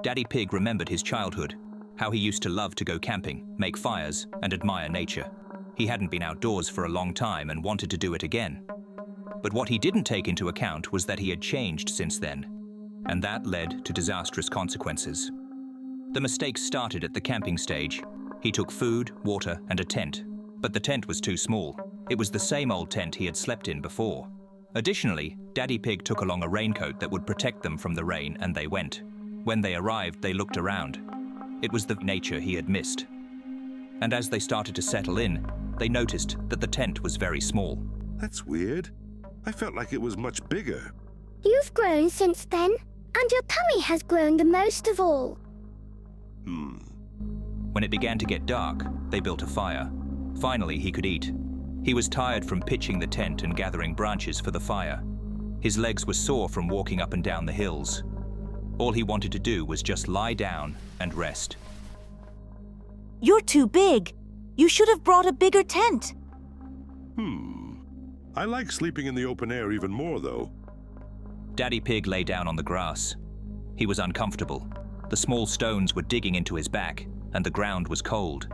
Daddy Pig remembered his childhood, how he used to love to go camping, make fires, and admire nature. He hadn't been outdoors for a long time and wanted to do it again. But what he didn't take into account was that he had changed since then, and that led to disastrous consequences. The mistakes started at the camping stage. He took food, water, and a tent, but the tent was too small. It was the same old tent he had slept in before. Additionally, Daddy Pig took along a raincoat that would protect them from the rain, and they went. When they arrived, they looked around. It was the nature he had missed. And as they started to settle in, they noticed that the tent was very small. That's weird. I felt like it was much bigger. You've grown since then, and your tummy has grown the most of all. When it began to get dark, they built a fire. Finally, he could eat. He was tired from pitching the tent and gathering branches for the fire. His legs were sore from walking up and down the hills. All he wanted to do was just lie down and rest. You're too big. You should have brought a bigger tent. I like sleeping in the open air even more, though. Daddy Pig lay down on the grass. He was uncomfortable. The small stones were digging into his back, and the ground was cold.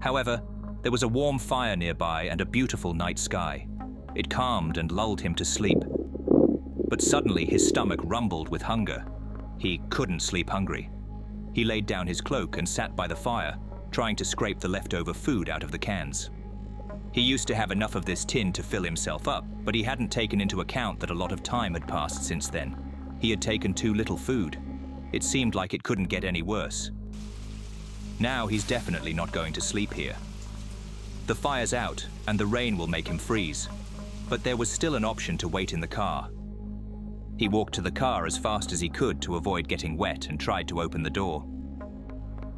However, there was a warm fire nearby and a beautiful night sky. It calmed and lulled him to sleep. But suddenly his stomach rumbled with hunger. He couldn't sleep hungry. He laid down his cloak and sat by the fire, trying to scrape the leftover food out of the cans. He used to have enough of this tin to fill himself up, but he hadn't taken into account that a lot of time had passed since then. He had taken too little food. It seemed like it couldn't get any worse. Now he's definitely not going to sleep here. The fire's out, and the rain will make him freeze. But there was still an option to wait in the car. He walked to the car as fast as he could to avoid getting wet and tried to open the door.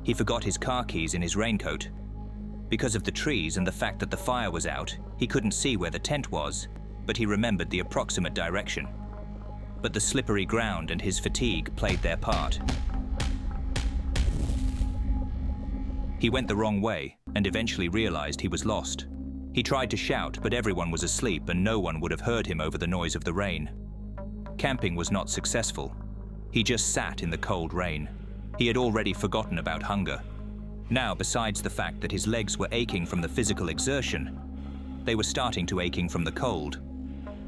He forgot his car keys in his raincoat. Because of the trees and the fact that the fire was out, he couldn't see where the tent was, but he remembered the approximate direction. But the slippery ground and his fatigue played their part. He went the wrong way and eventually realized he was lost. He tried to shout, but everyone was asleep and no one would have heard him over the noise of the rain. Camping was not successful. He just sat in the cold rain. He had already forgotten about hunger. Now, besides the fact that his legs were aching from the physical exertion, they were starting to aching from the cold.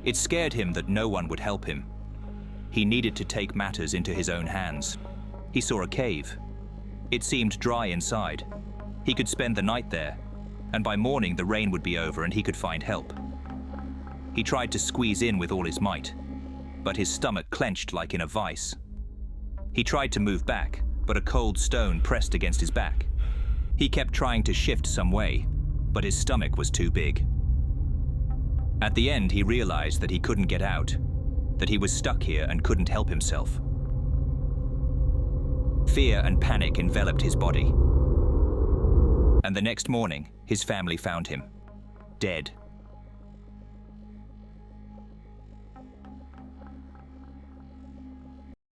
It scared him that no one would help him. He needed to take matters into his own hands. He saw a cave. It seemed dry inside. He could spend the night there, and by morning the rain would be over and he could find help. He tried to squeeze in with all his might, but his stomach clenched like in a vice. He tried to move back, but a cold stone pressed against his back. He kept trying to shift some way, but his stomach was too big. At the end, he realized that he couldn't get out, that he was stuck here and couldn't help himself. Fear and panic enveloped his body. And the next morning, his family found him, dead.